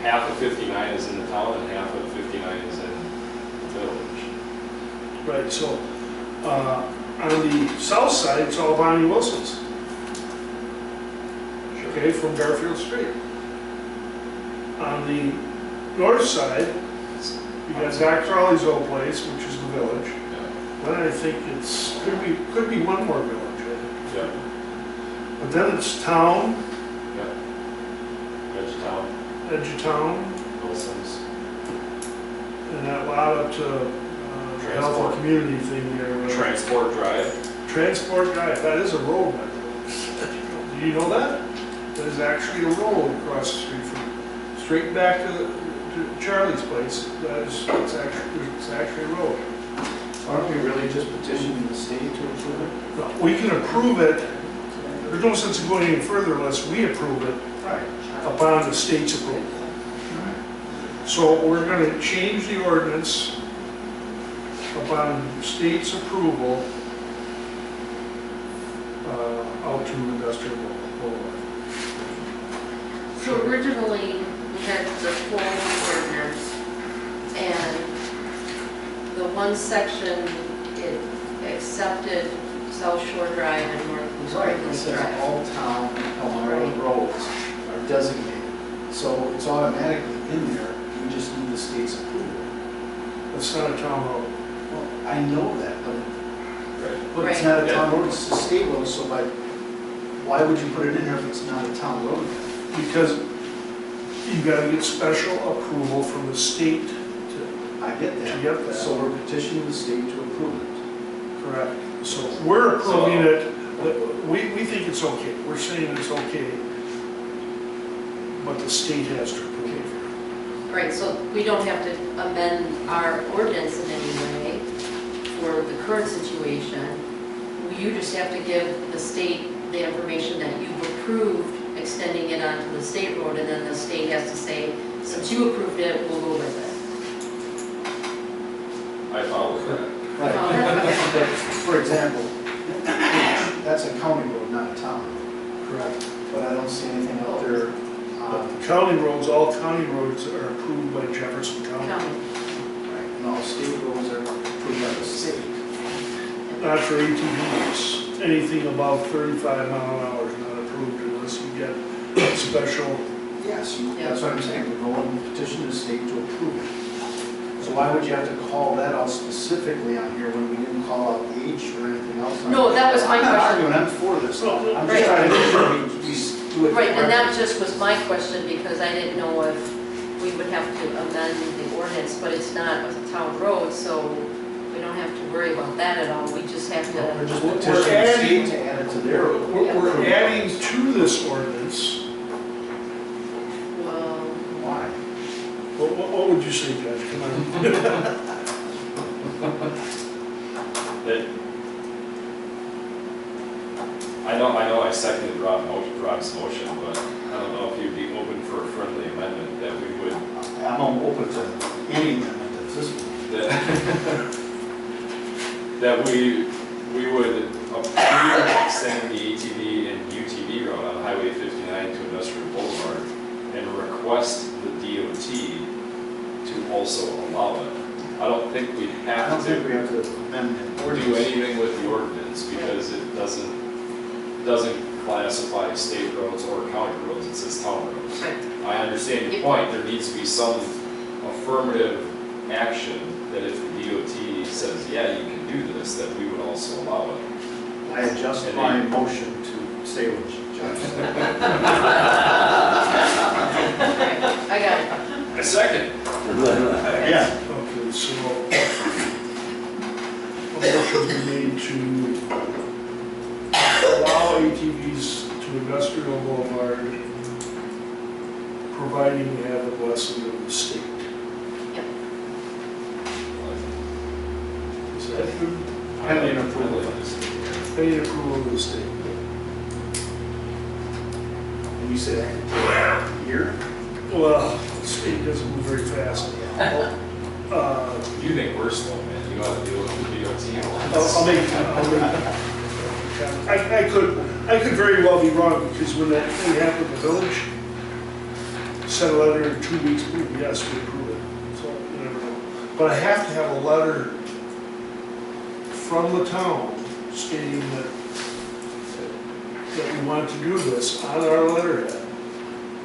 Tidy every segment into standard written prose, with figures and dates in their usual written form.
half of 59 is in the town and half of 59 is in the village. Right, so, on the south side, it's all Bonnie Wilson's. Okay, from Garfield Street. On the north side, you got Zach Trolley's old place, which is the village. Yeah. Then I think it's, could be one more village, I think. Yeah. But then it's town, Yeah. edge of town, Wilson's. and that lot up to Health and Community thing there. Transport Drive. Transport Drive, that is a road, by the way. Do you know that? That is actually a road across the street from, straight back to Charlie's place. It's actually a road. Aren't we really just petitioning the state to approve it? No, we can approve it, there's no sense in going any further unless we approve it Right. upon the state's approval. So we're going to change the ordinance upon state's approval out to industrial boulevard. So originally, we had the full ordinance, and the one section, it accepted South Shore Drive and North Right, it Lake says Drive. all town Elmira roads are designated. So it's automatically in there, we just need the state's approval. That's not a town road. Well, I know that, but it's Right. not a town road, it's a state road, so why would you put it in there if it's not a town road? Because you've got to get special approval from the state to I get to that. get that. So we're petitioning the state to approve it. Correct. So we're approving it, we think it's okay. We're saying it's okay, but the state has to approve it. Right, so we don't have to amend our ordinance in any way for the current situation. You just have to give the state the information that you've approved extending it onto the state road, and then the state has to say, since you approved it, we'll go with it. I follow that. Right. For example, that's a county road, not a town road. Correct. But I don't see anything out there. But the county roads, all county roads are approved by Jefferson County. County. Right, and all state roads are approved by the state. Not for ATVs. Anything above 35 mile an hour is not approved unless you get special. Yes, that's what I'm saying, we're going to petition the state to approve it. So why would you have to call that out specifically on here when we didn't call out age or anything else? No, that was my I'm not question. arguing, I'm for this. I'm just Right. trying to make sure we do it Right, and that correctly. just was my question, because I didn't know if we would have to amend the ordinance, but it's not a town road, so we don't have to worry about that at all. We just have We're to, just We're petitioning the adding- state to add it to their. We're adding to this ordinance. well, Why? What would you say, Judge? Come on. That, I know I seconded Rob's motion, but I don't know if you'd be open for a friendly amendment that we would, I'm open to any amendment that's this one. that we would approve extending the ATV and UTV road on Highway 59 to Industrial Boulevard and request the DOT to also allow it. I don't think we I have don't think we to have to amend it. or do anything with the ordinance because it doesn't classify state roads or county roads, it says town roads. right. I understand your point, there needs to be some affirmative action that if the DOT says, yeah, you can do this, that we would also allow it. I adjust my motion to stay with Judge. I got it. A second. Yeah. Okay, so a motion be made to allow ATVs to Industrial Boulevard, providing we have the blessing of the state. Yep. Is that good? Pending approval. Pending approval of the state. And you said here? Well, the state doesn't move very fast. You think we're slow, man, you ought to deal with the DOT. I'll make I could very well be wrong, because when that thing happened in the village, send a letter in 2 weeks, yes, we approve it, so you never know. But I have to have a letter from the town stating that we want to do this on our letterhead.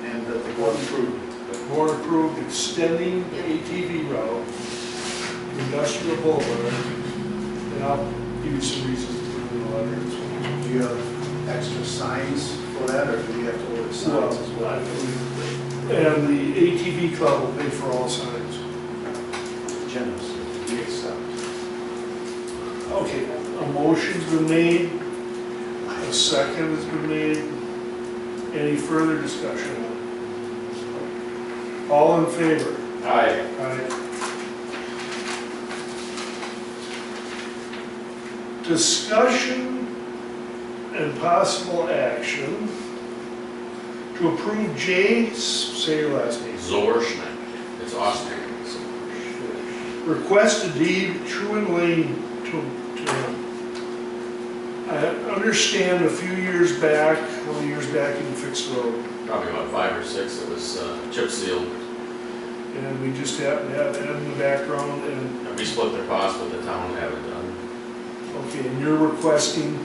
And that the board approved. The board approved extending the ATV route, industrial boulevard, and I'll give you some reasons to put it in the letter. Do you have extra signs for that, or do we have to order signs as well? And the ATV club will pay for all signs. Generous, we accept. Okay, a motion's been made, a second has been made. Any further discussion? All in favor? Aye. Aye. Discussion and possible action to approve say your last name. Zorschneck. It's Austrian. Request a deed Truman Lane to him. I understand a few years back, how many years back you fixed the road? Probably about 5 or 6. It was chip sealed. And we just happen to have Ed in the background and, And we split the cost with the town to have it done. okay, and you're requesting,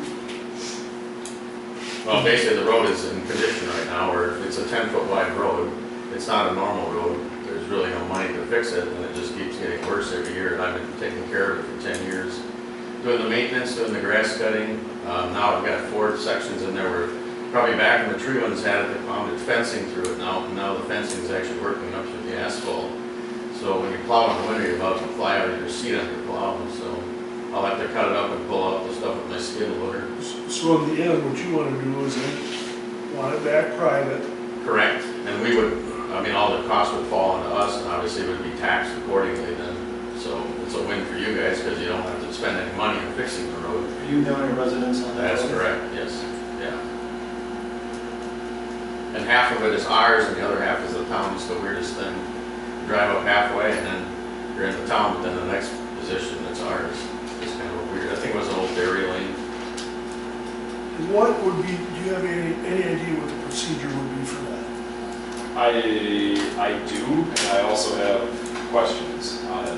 Well, basically the road is in condition right now where it's a 10-foot wide road. It's not a normal road. There's really no money to fix it, and it just keeps getting worse every year. And I've been taking care of it for 10 years. Doing the maintenance, doing the grass cutting. Now I've got 4 sections in there where probably back when the tree ones had it, they mounted fencing through it. Now the fencing is actually working up through the asphalt. So when you plow in the winter, you're about to fly out of your seat on your plow. So I'll have to cut it up and pull out the stuff with my skid loader. so in the end, what you want to do is want it back private. Correct. And we would, I mean, all the costs would fall onto us, and obviously it would be taxed accordingly then. So it's a win for you guys because you don't have to spend any money on fixing the road. Are you the only residents on that? That's road? correct, yes, yeah. And half of it is ours, and the other half is the town. It's the weirdest thing. You drive up halfway, and then you're in the town, but then the next position, it's ours. It's kind of weird. I think it was an old dairy lane. What would be, do you have any idea what the procedure would be for that? I do, and I also have questions on it.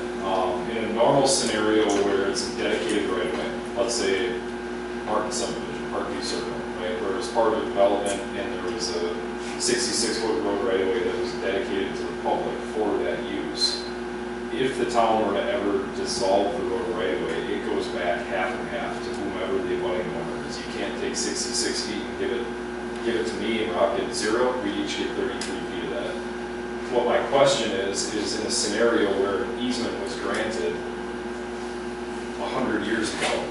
In a normal scenario where it's a dedicated right of way, let's say Martin subdivision, Parkview Circle, right, where it was part of a development and there was a 66-foot road right of way that was dedicated to the public for that use. If the town were to ever dissolve the road right of way, it goes back half and half to whomever the abutting owner is. You can't take 66 feet and give it to me and Rob get 0. We each get 33 feet of that. What my question is in a scenario where an easement was granted 100 years ago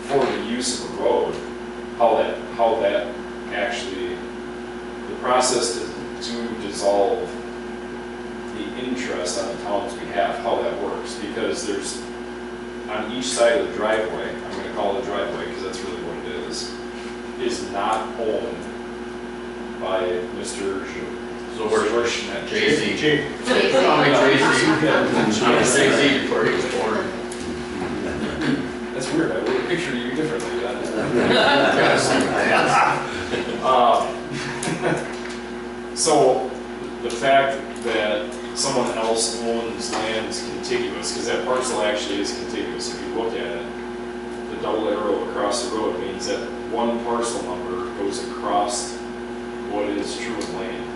for the use of a road, how that actually, the process to dissolve the interest on the town's behalf, how that works, because there's, on each side of the driveway, I'm going to call it a driveway because that's really what it is not owned by Mr. Zorschneck. Jay-Z. Jay-Z. Call me Jay-Z. I was Jay-Z before he was born. That's weird, I would have pictured you differently then. So, the fact that someone else owns land is contiguous, because that parcel actually is contiguous. If you look at it, the double arrow across the road means that one parcel number goes across what is Truman Lane.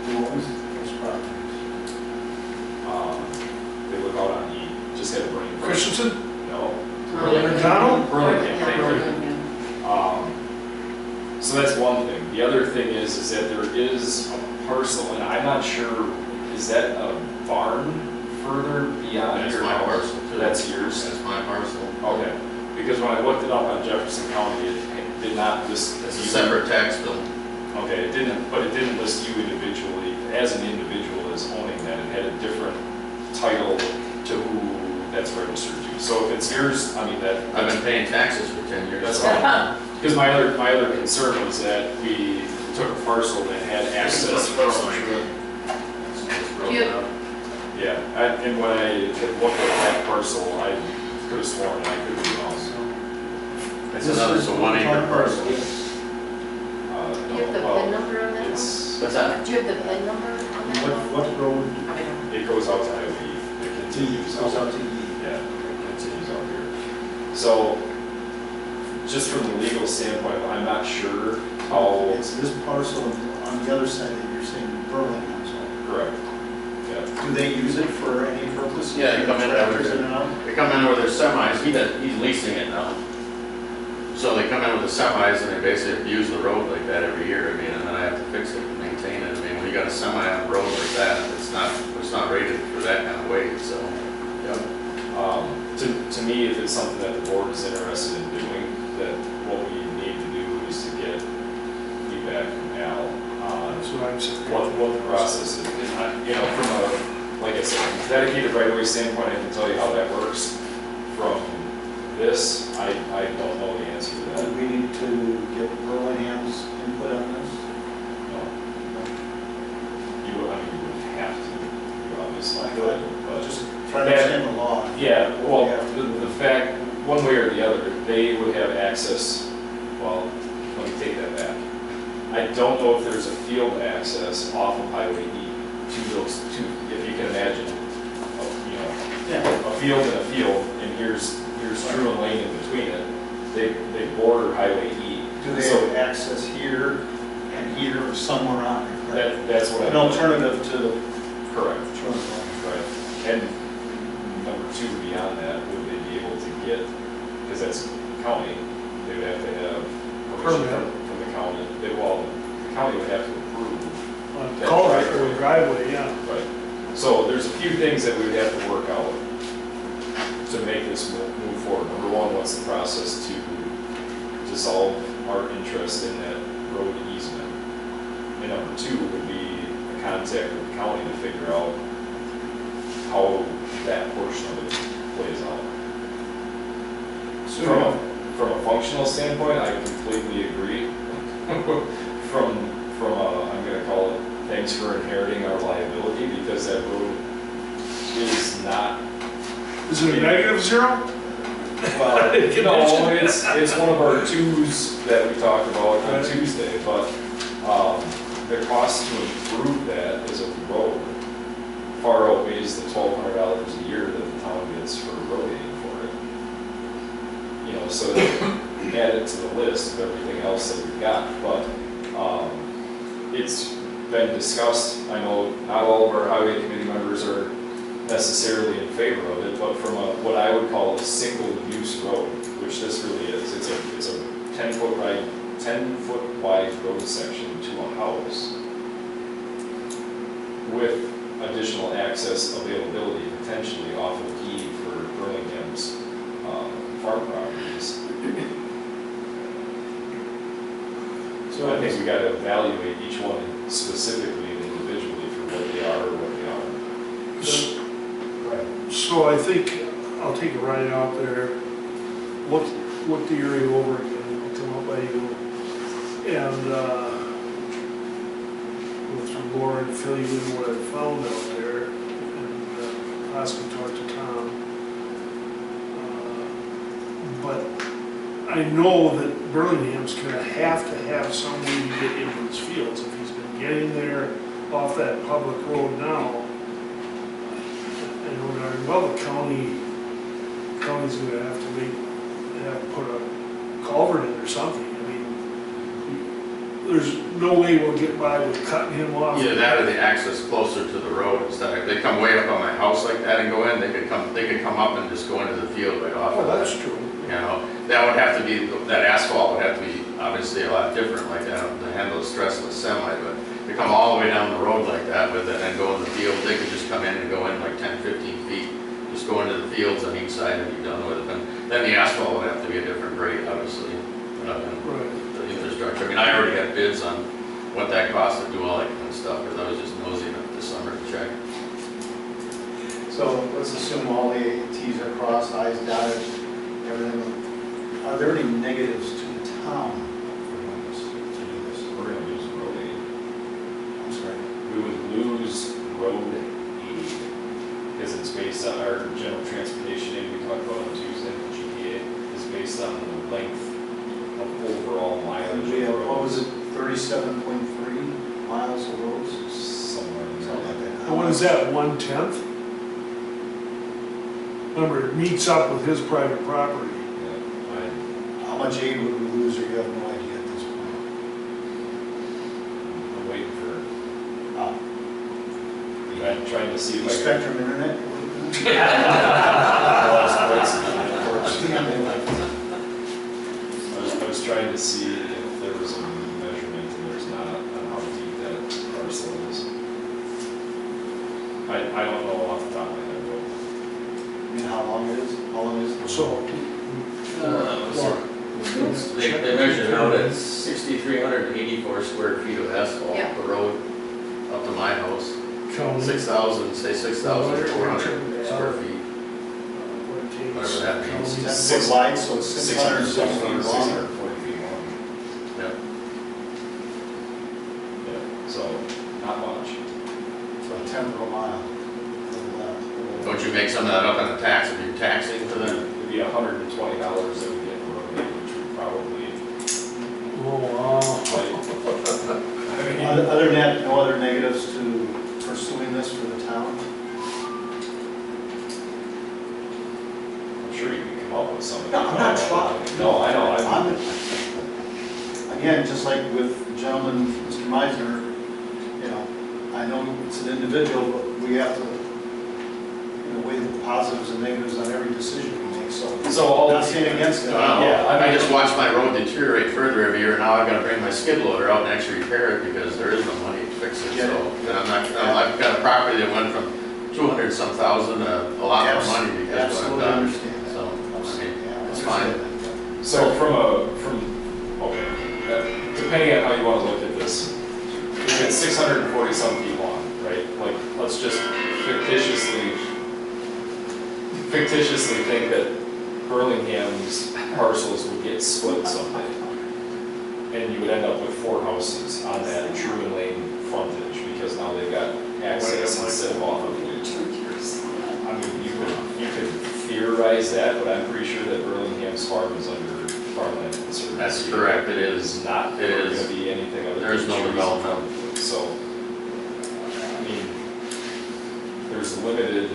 Who owns those properties? They live out on E. Just had a brain. Christensen? No. McDonald? Burlington, thank you. So that's one thing. The other thing is that there is a parcel, and I'm not sure, is that a barn further beyond That's your my house? parcel too. That's yours? That's my parcel. Okay, because when I looked it up on Jefferson County, it did not list. It's a separate tax bill. Okay, it didn't, but it didn't list you individually, as an individual as owning that. It had a different title to who that's registered to. So if it's yours, I mean, I've been paying taxes for 10 years. that's fine. Because my other concern was that we took a parcel that had access from. Yeah, and when I had looked at that parcel, I could have sworn I could be wrong. It's another, it's a 1 acre parcel. Do you have the Well, PIN number on that one? It's What's that? Do you have the PIN number on that one? What road I don't. It goes out to Highway E. It continues goes out. out to E? Yeah, it continues out here. So, just from the legal standpoint, I'm not sure how. It's this parcel on the other side that you're saying Burlington, so. Correct. Yeah. Do they use it for any purpose? Yeah, they come in Tractors every- in and out? They come in with their semis, he's leasing it now. So they come in with the semis and they basically use the road like that every year, I mean, and then I have to fix it and maintain it. I mean, when you got a semi on a road like that, it's not rated for that kind of weight, so. Yeah. To me, if it's something that the board is interested in doing, that what we need to do is to get feedback from Al on That's what I'm saying. what the process is. You know, from a, like I said, dedicated right-of-way standpoint, I can tell you how that works. From this, I don't know the answer to that. Do we need to get Burlingham's input on this? No. You would have to, you obviously Good. but Just try to understand the law. yeah, well, We have to do. the fact, one way or the other, they would have access, well, let me take that back. I don't know if there's a field access off of Highway E to those two, if you can imagine, you know, Yeah. a field and a field, and here's Drew and Lane in between it. They border Highway E. Do they So have access here and here or somewhere on it? Right? that's what An I'm. alternative to the Correct. short line. Right, and number two, beyond that, would they be able to get, because that's county, they would have to have permission Permit. from the county. Well, the county would have to approve. On That culvert driveway. or driveway, yeah. Right. So there's a few things that we would have to work out to make this move forward. Number one, what's the process to dissolve our interest in that road easement? And number two would be a contact with the county to figure out how that portion of it plays out. From a functional standpoint, I completely agree. From a, I'm gonna call it, thanks for inheriting our liability, because that road is not, Is it a negative zero? well, no, it's one of our twos that we talked about on Right. Tuesday, but, the cost to improve that as a road far outweighs the $1,200 a year that the town gets for roading for it. You know, so add it to the list of everything else that we've got, but, it's been discussed. I know not all of our highway committee members are necessarily in favor of it, but from a, what I would call a single-use road, which this really is, it's a 10-foot wide road section to a house with additional access availability potentially off of E for Burlingham's farm properties. So I think we got to evaluate each one specifically and individually for what they are or what they aren't. So I think I'll take a ride out there, look the area over again, I'll come up by you, and go through Laura and fill you in what I found out there, and possibly talk to Tom. But I know that Burlingham's gonna have to have some way to get into his fields. If he's been getting there off that public road now, I know darn well the county's gonna have to put a culvert in or something. I mean, there's no way we'll get by with cutting him off. Either that or the access closer to the road instead. If they come way up on my house like that and go in, they could come up and just go into the field right off Oh, of that. that's true. You know, that would have to be, that asphalt would have to be obviously a lot different like that to handle the stress of a semi, but to come all the way down the road like that with it and go in the field, they could just come in and go in like 10, 15 feet, just go into the fields on each side and be done with it. And then the asphalt would have to be a different grade, obviously, Right. the infrastructure. I mean, I already got bids on what that costs to do all that kind of stuff, because I was just nosy enough this summer to check. So let's assume all the T's are crossed, I's dotted, everything. Are there any negatives to the town for doing this, to do this? We're going to lose road aid. I'm sorry. We would lose road aid because it's based on our general transportation aid we talked about on Tuesday, the GPA, is based on the length of overall mileage We of have, what roads. was it, 37.3 miles council roads? somewhere in Something there. like that. And what is that, 1/10? Remember, it meets up with his private property. Yeah, How much aid would we lose, or you have no idea at this point? I'm waiting for, Ah, I'm trying to see the if I can. Spectrum Internet? I was trying to see if there was a measurement, and there's not, on how deep that parcel is. I don't know off the top of my head, but I mean, how long it is? How long is it? So, They measured out at 6,384 square feet of asphalt, Yeah. the road up to my house. County. 6,000, say 6,400 square feet. Whatever that means. 10 foot wide, so it's 600 feet long. 640 feet long. Yep. Yeah, so, not much. So a 10th of a mile. Don't you make some of that up on a tax if you're taxing for them? It'd be $120 that we get in road aid, which would probably, Oh, wow. like, I mean, Other than that, no other negatives to pursuing this for the town? I'm sure you can come up with something. No, I'm not trying. No, I know, Again, just like with the gentleman, Mr. Meisner, you know, I know it's an individual, but we have to, you know, weigh the positives and negatives on every decision we make, so. So all. Not saying against it. Yeah, I I mean- just watched my road deteriorate further every year, now I've gotta bring my skid loader out and actually repair it because there is no money to fix it, so. And I've got a property that went from 200 some thousand, a lot more money because of what Absolutely I've done. understand that. So, I mean, Yeah, it's I fine. understand that. So okay, depending on how you want to look at this, if it's 640 some feet long, right? Like, let's just fictitiously think that Burlingham's parcels would get split someday. And you would end up with 4 houses on that Truman Lane frontage, because now they've got access instead of off of it. I mean, you could theorize that, but I'm pretty sure that Burlingham's farm is under farmland conservancy. That's correct, it is. It's not It going is. to be anything other than. There's no trees and development. fruit. So, I mean, there's limited,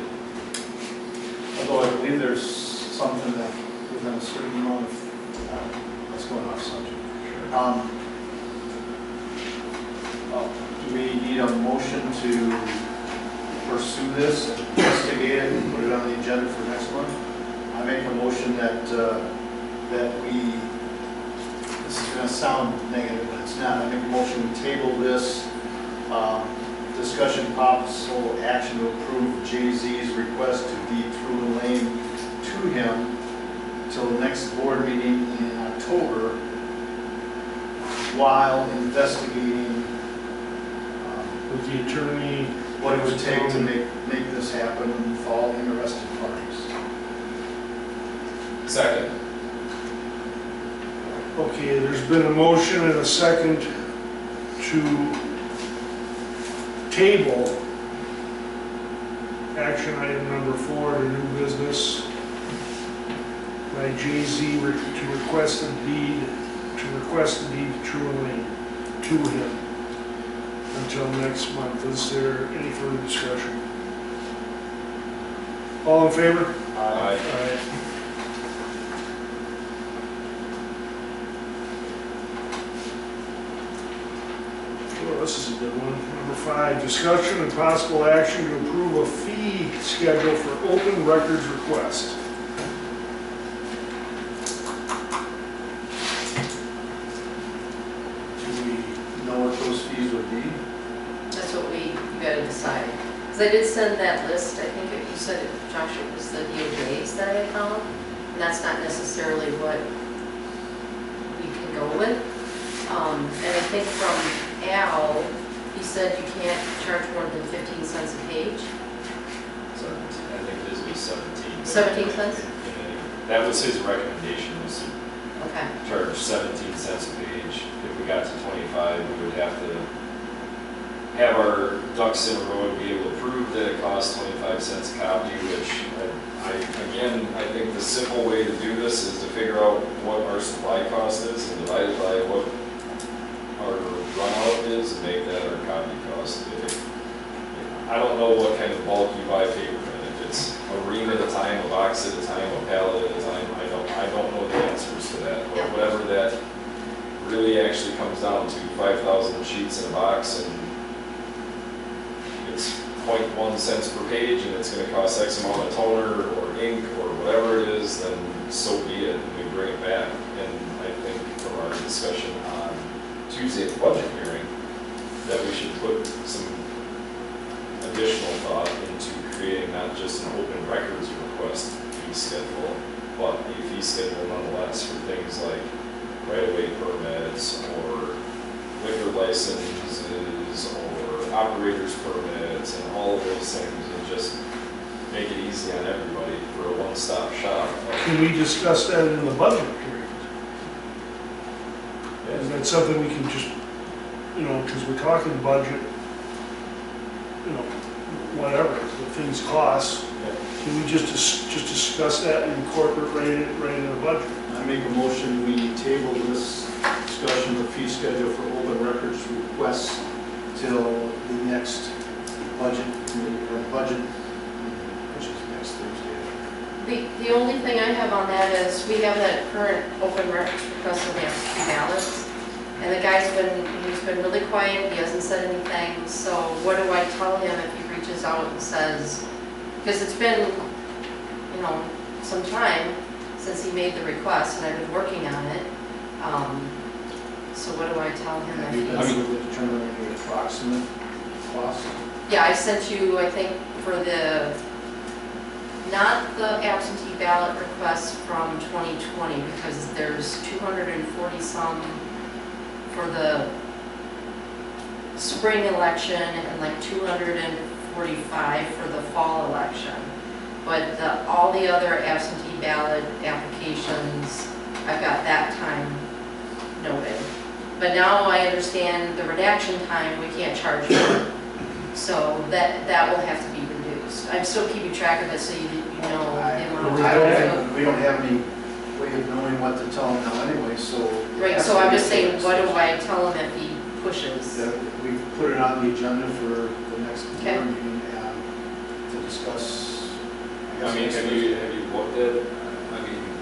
Although I believe there's something that within a certain amount of, that's going off subject. Do we need a motion to pursue this, investigate it, and put it on the agenda for next month? I make a motion that we, this is gonna sound negative, but it's not. I make a motion to table this, discussion possible action to approve Jay-Z's request to deed Truman Lane to him till the next board meeting in October, while investigating With the attorney. what it would take to make this happen for all interested parties. second, Okay, there's been a motion and a second to table action item number 4 to new business by Jay-Z to request a deed to Truman Lane to him until next month. Is there any further discussion? All in favor? Aye. Aye. Well, this is a good one. Number 5, discussion and possible action to approve a fee schedule for open records request. Do we know what those fees would be? That's what you gotta decide. Because I did send that list, I think you said, Josh, it was the DOJ's that I found, and that's not necessarily what we can go with. And I think from Al, he said you can't charge more than 15 cents a page. so I think this was 17. 17 cents? That was his recommendation, was to Okay. charge 17 cents a page. If we got to 25, we would have to have our ducks in a row to be able to prove that it costs 25 cents a copy, which I think the simple way to do this is to figure out what our supply cost is and divide it by what our run out is and make that our copy cost. I don't know what kind of bulk you buy paper in. If it's a ream at a time, a box at a time, a pallet at a time, I don't know the answers to that. But whatever that really actually comes down to, 5,000 sheets in a box, and it's 0.1 cents per page, and it's gonna cost X amount of toner or ink or whatever it is, then so be it, and we bring it back. And I think from our discussion on Tuesday at the budget hearing, that we should put some additional thought into creating not just an open records request fee schedule, but a fee schedule nonetheless for things like right-of-way permits or liquor licenses or operators permits and all of those things, and just make it easy on everybody for a one-stop shop. Can we discuss that in the budget hearing? Is that something we can just, because we're talking budget, whatever, the things cost, can we just discuss that and incorporate it right in the budget? I make a motion, we table this discussion of fee schedule for open records requests till the next budget committee, or budget, which is next Thursday. The only thing I have on that is, we have that current open records request on the absentee ballots, and the guy's he's been really quiet, he hasn't said anything, so what do I tell him if he reaches out and says, because it's been, some time since he made the request, and I've been working on it, so what do I tell him Have you if been he's... able to determine the approximate cost? Yeah, I sent you, I think, for not the absentee ballot request from 2020, because there's 240 some for the spring election and like 245 for the fall election. But all the other absentee ballot applications, I've got that time noted. But now I understand the redaction time, we can't charge for. So that will have to be reduced. I'm still keeping track of it so you know the amount of time. We don't have any way of knowing what to tell him now anyway, so. Right, so I'm just saying, what do I tell him if he pushes? We've put it on the agenda for the next Okay. board meeting to discuss. I mean, have you looked at,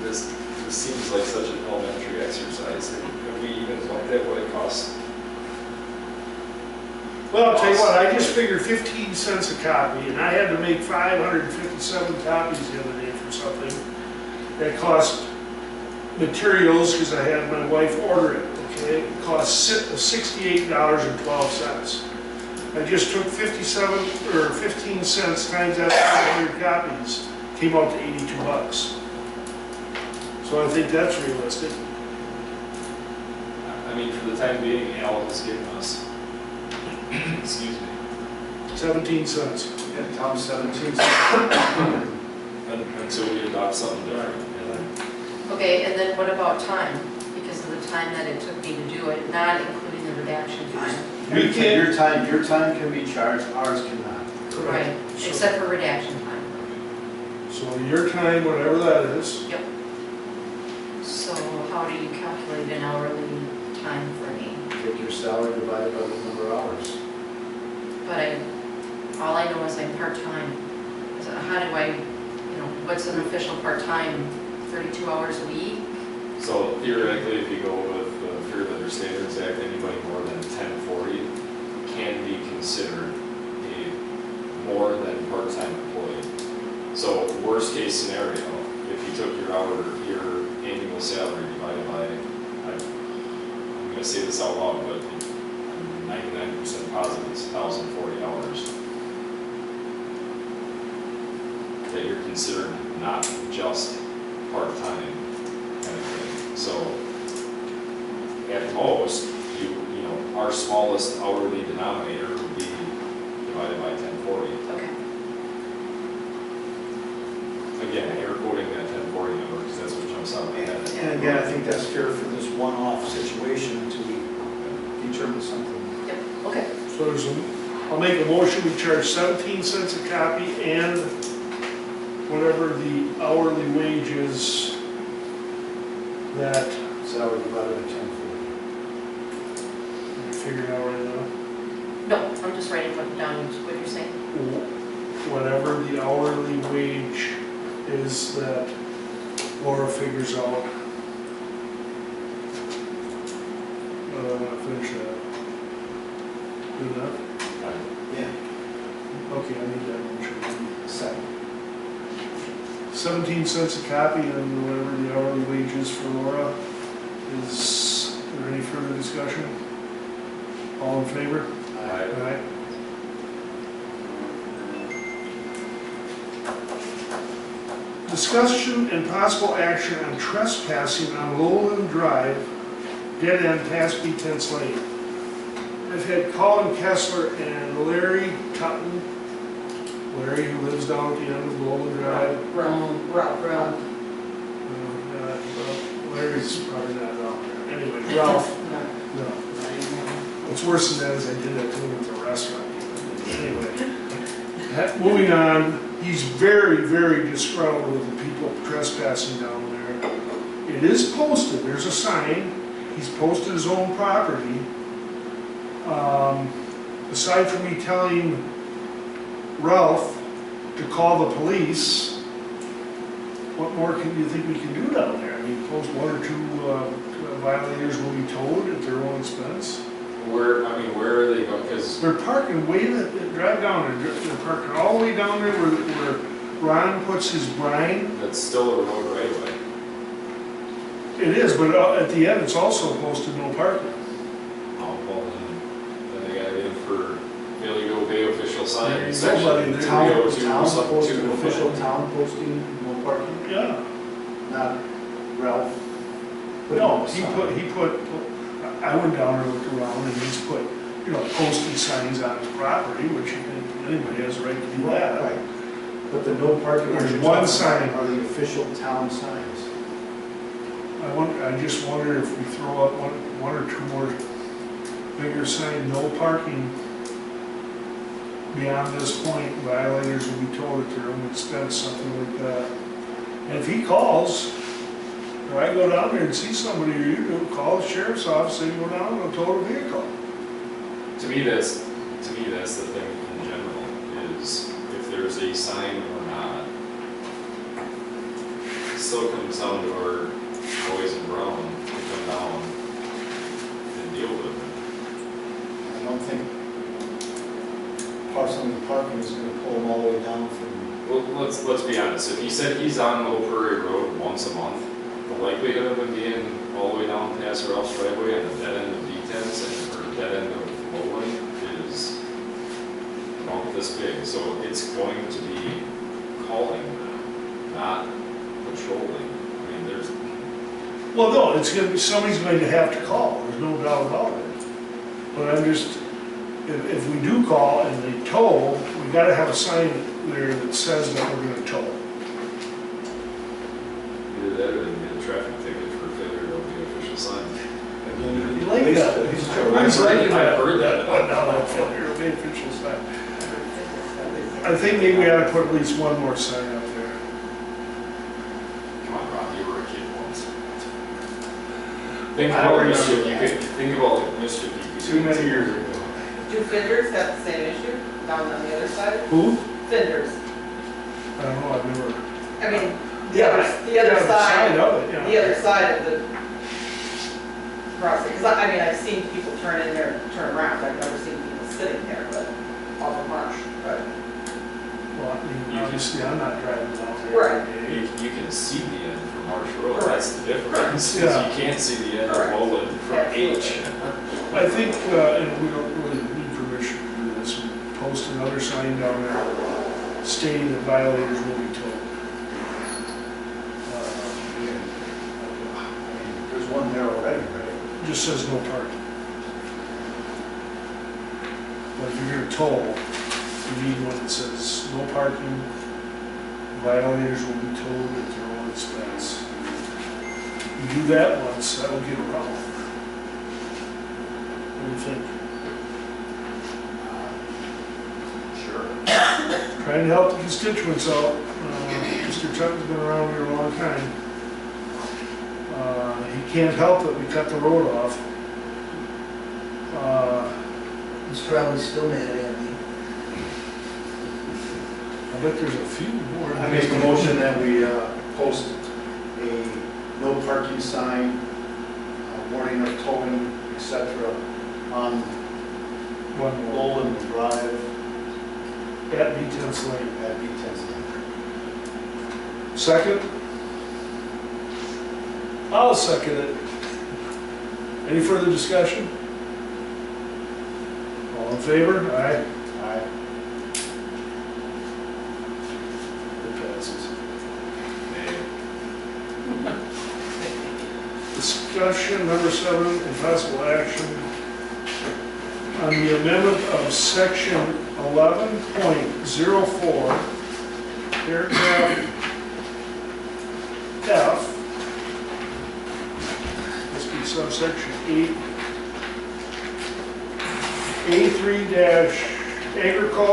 this seems like such an elementary exercise. Have we even looked at what it costs? Well, I'll tell you what, I just figured 15 cents a copy, and I had to make 557 copies the other day for something. That cost materials, because I had my wife order it, okay? It cost $68.12. I just took 15 cents times that 500 copies, came out to 82 bucks. So I think that's realistic. I mean, for the time being, Al has given us, excuse me, 17 cents. Yeah, Tom, 17 until we adopt something different. Okay, and then what about time? Because of the time that it took me to do it, not including the redaction time. Your time can be charged, ours cannot. Right, So- except for redaction time. So your time, whatever that is, Yep. So how do you calculate an hourly time for me? Take your salary divided by the number of hours. But all I know is I'm part-time. So how do I, what's an official part-time, 32 hours a week? So theoretically, if you go with the Fair Labor Standards Act, anybody more than 1040 can be considered a more than part-time employee. So worst case scenario, if you took your annual salary divided by, I'm going to say this out loud, but I'm 99% positive it's 1,040 hours, that you're considered not just part-time kind of thing. So at most, our smallest hourly denominator would be divided by 1040. Okay. Again, air quoting that 1040 number because that's what jumps out of my head. And again, I think that's fair for this one-off situation until we determine something. Yep, okay. so I'll make a motion, we charge 17 cents a copy and whatever the hourly wage is that Salary divided by 1040. figured out right now? No, I'm just writing down what you're saying. Whatever the hourly wage is that Laura figures out. Finish that. Good enough? Yeah. Okay, I need that motion. Second. 17 cents a copy and whatever the hourly wage is for Laura. Is there any further discussion? All in favor? Aye. Discussion and possible action on trespassing on Lowland Drive, dead end past B10 Lane. I've had Colin Kessler and Larry Tutton, Larry who lives down at the end of Lowland Drive. Ralph. Larry's probably not down there. Anyway, Ralph, no. What's worse than that is I did that to him at the restaurant. Anyway, moving on, he's very, very disgruntled with the people trespassing down there. It is posted, there's a sign, he's posted his own property. Aside from me telling Ralph to call the police, what more can you think we can do down there? I mean, post one or two violators will be towed at their own expense. Where are they going? Because They're parking way, drive down there, they're parking all the way down there where Ron puts his brine. that's still a road right away. It is, but at the end, it's also posted no parking. Oh, well, then they got in for failure to obey official signs. Section Nobody there. 302 Town posting, 2. official town posting, no parking, Yeah. not Ralph. No, he put, I went down and looked around and he's put, posting signs on his property, which anybody has a right to do that. Right. But the no parking. There's one sign. Are the official town signs. I just wonder if we throw up one or two more bigger sign, no parking beyond this point, violators will be told at their own expense, something like that. And if he calls, or I go down there and see somebody, or you do, call the sheriff's office, and go down and tow the vehicle. To me, that's the thing in general, is if there's a sign or not. It still comes down to our boys in Brown to come down and deal with it. I don't think parceling the parking is gonna pull them all the way down from. Well, let's be honest, if he said he's on Old Prairie Road once a month, the likelihood of him being all the way down past Ralph's driveway and the dead end of D10s or dead end of Lowland is about this big. So it's going to be calling them, not patrolling. I mean, there's, Well, no, it's gonna be, somebody's going to have to call, there's no doubt about it. But I'm just, if we do call and they tow, we gotta have a sign there that says that we're gonna tow. either that or they get a traffic ticket for failure to obey official sign. You like that? I've heard that. But now that failure of the official sign. I think maybe we ought to put at least one more sign up there. Come on, Rob, you were a kid once. Think about mischief, think about mischief you could do. Too many years ago. Do Finders have the same issue down on the other side? Who? Finders, I don't know, I've never. I mean, the Yeah, other side, of it, yeah. the other side of the crossing, because I mean, I've seen people turn in there, turn around, I've never seen people sitting there, but off of Marsh, but. Well, I mean, obviously, I'm not driving down there. Right. every You, day. you can see the end from Marsh Road, Correct. that's the difference, Yeah. because you can't see the end of Correct. Lowland from H. I think, and we don't really need permission to do this, we post another sign down there stating that violators will be towed. There's one there already, right? Just says no parking. But if you're gonna tow, you need one that says no parking, violators will be towed at their own expense. You do that once, that'll get around. What do you think? Sure. Trying to help the constituents out. Mr. Tutton's been around here a long time. He can't help it, we cut the road off. He's probably still mad at me. I bet there's a few more. I make a motion that we post a no parking sign, warning of towing, etc. on One more. Golden Drive At B10's Lane. at B10. Second? I'll second it. Any further discussion? All in favor? Aye. Aye. It passes. Nay. Discussion number 7, and possible action on the amendment of section 11.04, paragraph F, must be subsection 8,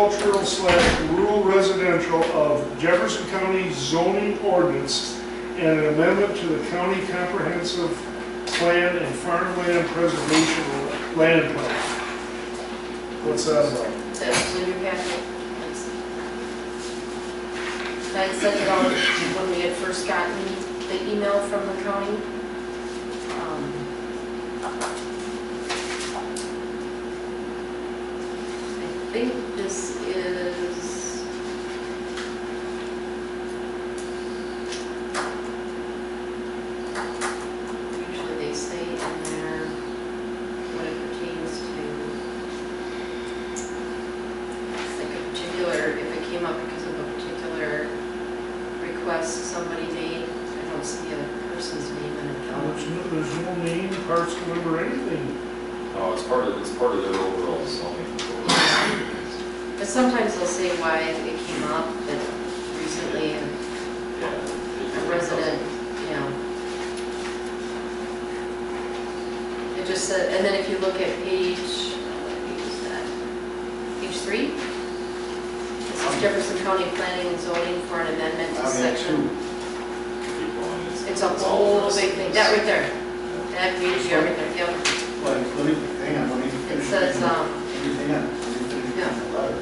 A3-agricultural/rural residential of Jefferson County zoning ordinance and an amendment to the county comprehensive plan and farmland preservation land plan. What's that about? That's in your packet. I sent it out when we had first gotten the email from the county. I think this is, usually they say in there what it pertains to. Like a particular, if it came up because of a particular request somebody made, I don't see a person's name in it though. There's no name, parts number, anything. No, it's part of their overall zoning. But sometimes they'll say why it came up, that recently a resident, you know. It just said, and then if you look at page, what page is that? Page 3? This is Jefferson County Planning and Zoning for an amendment to section. Keep going. It's a whole big thing, that right there. That page, you everything, yep. Let me, hang on, let me It finish. says, Hang on, let me finish Yeah. the letter.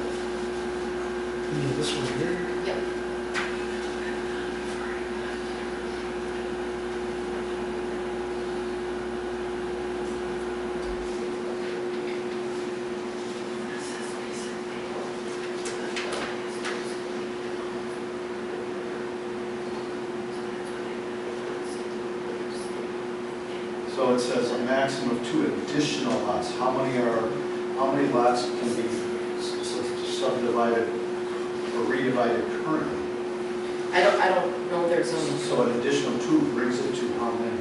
Yeah, this one here. yep. So it says a maximum of 2 additional lots. How many lots can be subdivided or redivided currently? I don't know their zoning. So an additional 2 brings it to how many?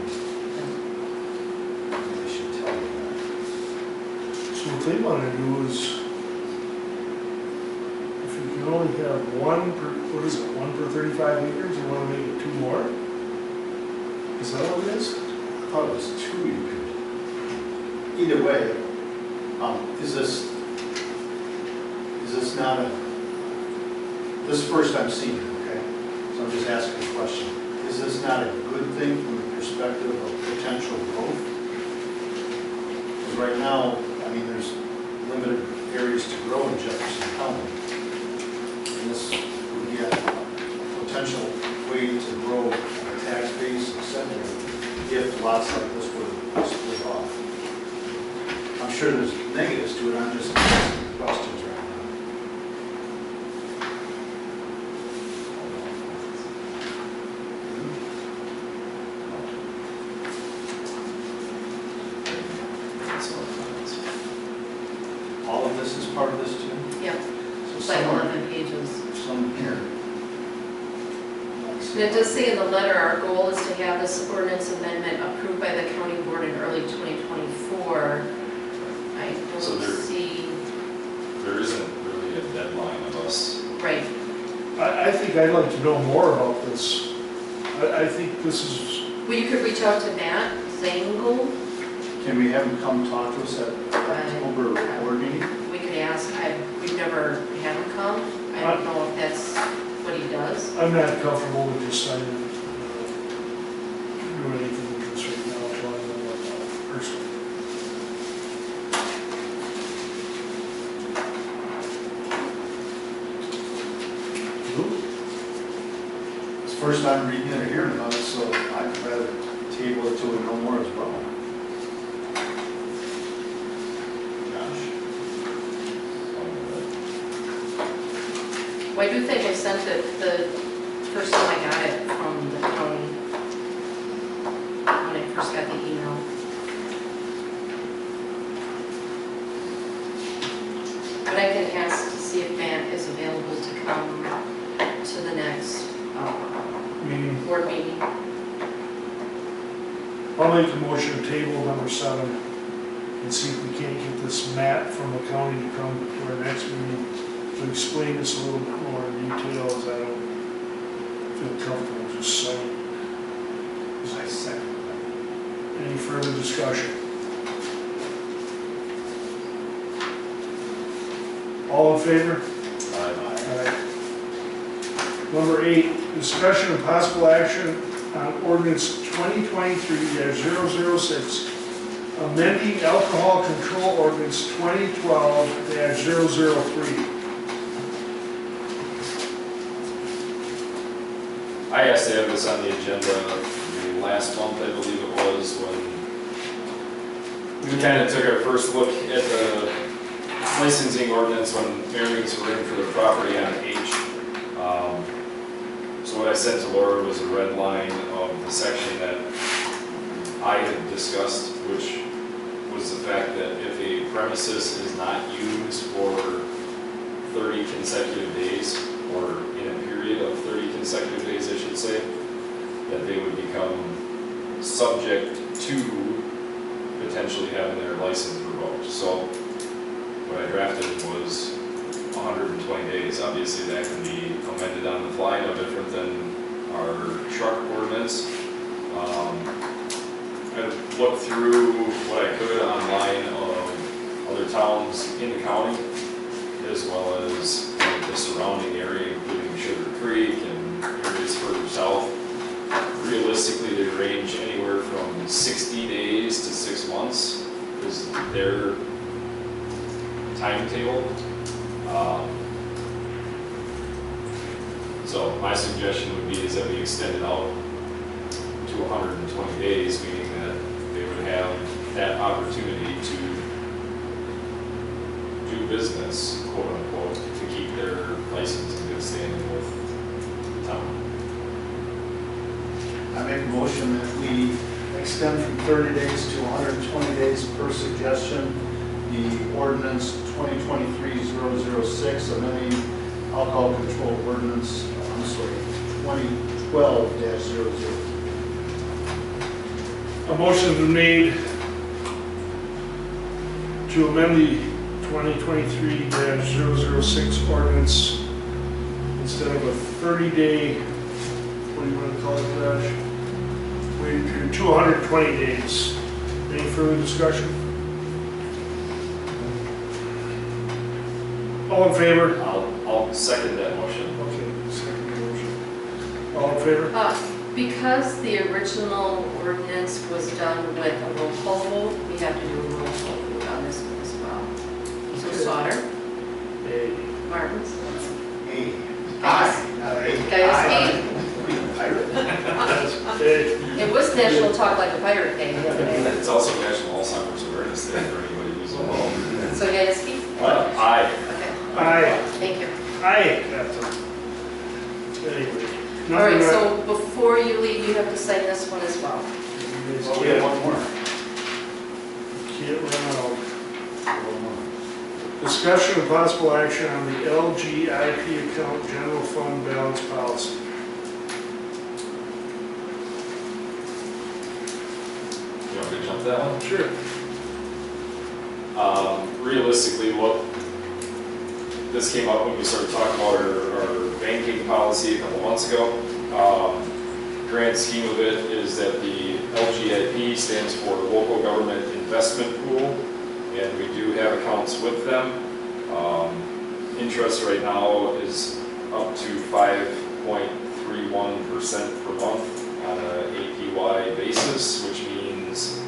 Maybe they should tell you that. So what they want to do is, if you can only have one per, what is it, 1 per 35 acres, you want to make it 2 more? Is that what it is? I thought it was 2 you could. Either way, is this not a, this is the first I'm seeing it, okay? So I'm just asking a question. Is this not a good thing from the perspective of potential growth? Because right now, I mean, there's limited areas to grow in Jefferson County. And this would be a potential way to grow a tax base, et cetera, if lots like this were split off. I'm sure there's negatives to it, I'm just asking questions right now. All of this is part of this too? Yep, So it's like somewhere, 11 pages. some here. And it does say in the letter, our goal is to have this ordinance amendment approved by the county board in early 2024. I So don't there- see, There isn't really a deadline of us. right, I think I'd like to know more about this. I think this is, well, you could reach out to Matt Zangle, Can we have him come talk to us at October board meeting? we could ask, we've never had him come, I don't know if that's what he does. I'm not comfortable with just signing, do anything with this right now, until I know more about it personally. It's the first time reading it or hearing about it, so I'd rather table it till we know more as well. Josh? Well, I do think I sent it the first time I got it from the county, when I first got the email. But I can ask to see if Matt is available to come to the next Meaning, board meeting. I'll make a motion to table number 7 and see if we can't get this Matt from the county to come to our next meeting to explain this a little bit more in detail, as I don't feel comfortable just saying. I second Any further discussion? All in favor? Aye. Number 8, discussion and possible action on ordinance 2023-006, amending alcohol control ordinance 2012-003. I asked to have this on the agenda last month, I believe it was, when we kind of took our first look at the licensing ordinance when Marys were in for the property on H. So what I sent to Laura was a red line of the section that I had discussed, which was the fact that if a premises is not used for 30 consecutive days, or in a period of 30 consecutive days, I should say, that they would become subject to potentially having their license revoked. So what I drafted was 120 days. Obviously, that can be amended on the fly, no different than our truck ordinance. I looked through what I could online of other towns in the county, as well as the surrounding area, including Sugar Creek and areas further south. Realistically, they range anywhere from 60 days to 6 months is their timetable. So my suggestion would be is that we extend it out to 120 days, meaning that they would have that opportunity to do business, quote unquote, to keep their license in good standing with the town. I make a motion that we extend from 30 days to 120 days per suggestion, the ordinance 2023-006, amending alcohol control ordinance, 2012-003. A motion has been made to amend the 2023-006 ordinance instead of a 30-day, what do you want to call it, Josh? Waiting period, 220 days. Any further discussion? All in favor? I'll second that motion. Okay, second motion. All in favor? Because the original ordinance was done with a roll call vote, we have to do a roll call vote on this one as well. So Sauter, Aye. Martins, Hey. Gaius, Aye. it was National Talk Like a Pirate Day the other day. It's also National Alzheimer's Awareness Day for anybody who's involved. So Gaius, Aye. okay, Aye. thank you. Aye. That's it. Anyway. All right, so before you leave, you have to sign this one as well. Well, we have one more. Can't run out. Discussion of possible action on the LGIP account general fund balance policy. You want me to jump that one? Sure. Realistically, what this came up when we started talking about our banking policy a couple months ago. Grand scheme of it is that the LGIP stands for Local Government Investment Pool, and we do have accounts with them. Interest right now is up to 5.31% per month on an APY basis, which means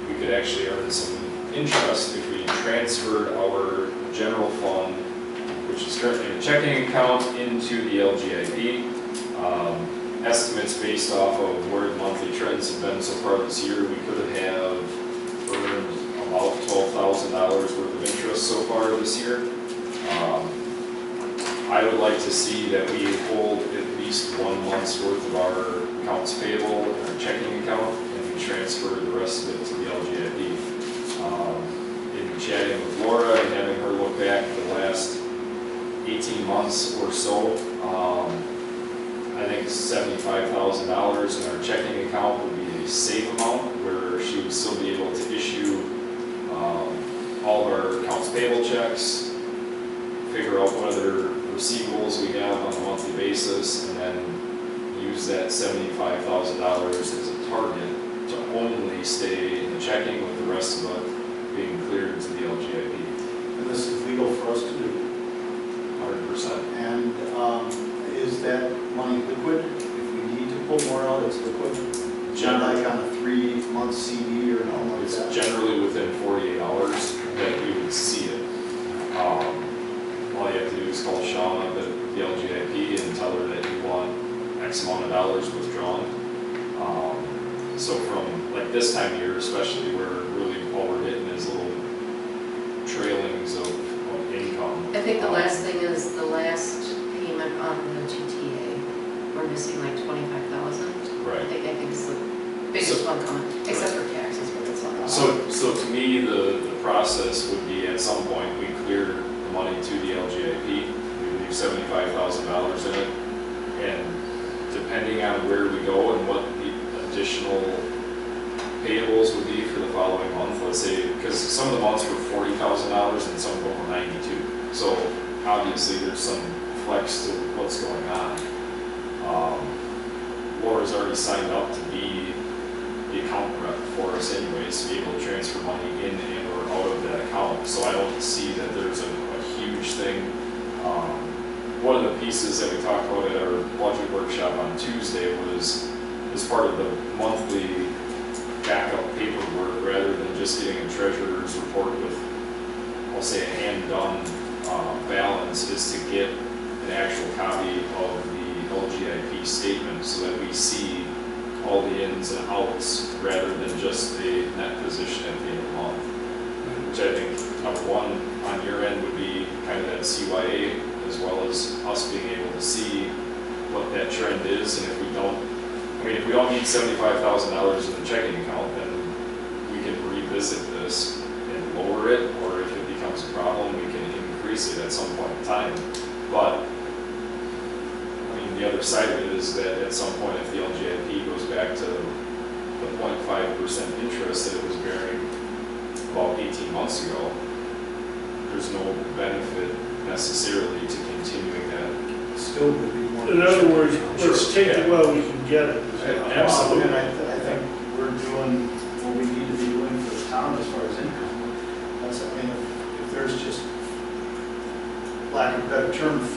we could actually earn some interest if we transferred our general fund, which is currently in a checking account, into the LGIP. Estimates based off of where the monthly trends have been so far this year, we could have earned about $12,000 worth of interest so far this year. I would like to see that we hold at least 1 month's worth of our accounts payable in our checking account, and we transfer the rest of it to the LGIP. In chatting with Laura and having her look back at the last 18 months or so, I think $75,000 in our checking account would be a safe amount where she would still be able to issue all of our accounts payable checks, figure out what other receivables we have on a monthly basis, and then use that $75,000 as a target to only stay in the checking, with the rest of it being cleared to the LGIP. And this is legal for us to do. 100%. And is that money liquid? If we need to pull more out, it's liquid? Generally, Like on a 3-month CD or anything like it's that? generally within 48 hours that we would see it. All you have to do is call Shauna at the LGIP and tell her that you want X amount of dollars withdrawn. So from like this time of year especially, where really all we're getting is little trailings of income. I think the last thing is the last payment on the GTA. We're missing like 25,000. I Right. think is the biggest one coming, except for taxes, but it's not. So to me, the process would be at some point, we clear the money to the LGIP, we leave $75,000 in it, and depending on where we go and what the additional payables would be for the following month, let's say, because some of the months were $40,000 and some of them were 92. So obviously there's some flex to what's going on. Laura's already signed up to be the account rep for us anyways, to be able to transfer money in and or out of that account. So I don't see that there's a huge thing. One of the pieces that we talked about at our budget workshop on Tuesday was as part of the monthly backup paperwork, rather than just getting a treasurer's report with, I'll say, a hand-done balance, is to get an actual copy of the LGIP statement so that we see all the ins and outs rather than just a net position at the end of the month. Which I think, number one, on your end would be kind of that CYA, as well as us being able to see what that trend is, and if we don't, if we don't need $75,000 in the checking account, then we can revisit this and lower it, or if it becomes a problem, we can increase it at some point in time. But the other side of it is that at some point, if the LGIP goes back to the 0.5% interest that it was bearing about 18 months ago, there's no benefit necessarily to continuing that. Still would be more. In other words, let's take it while we can get it. Absolutely. And I think we're doing what we need to be doing for the town as far as income. That's, if there's just, lack of a better term, free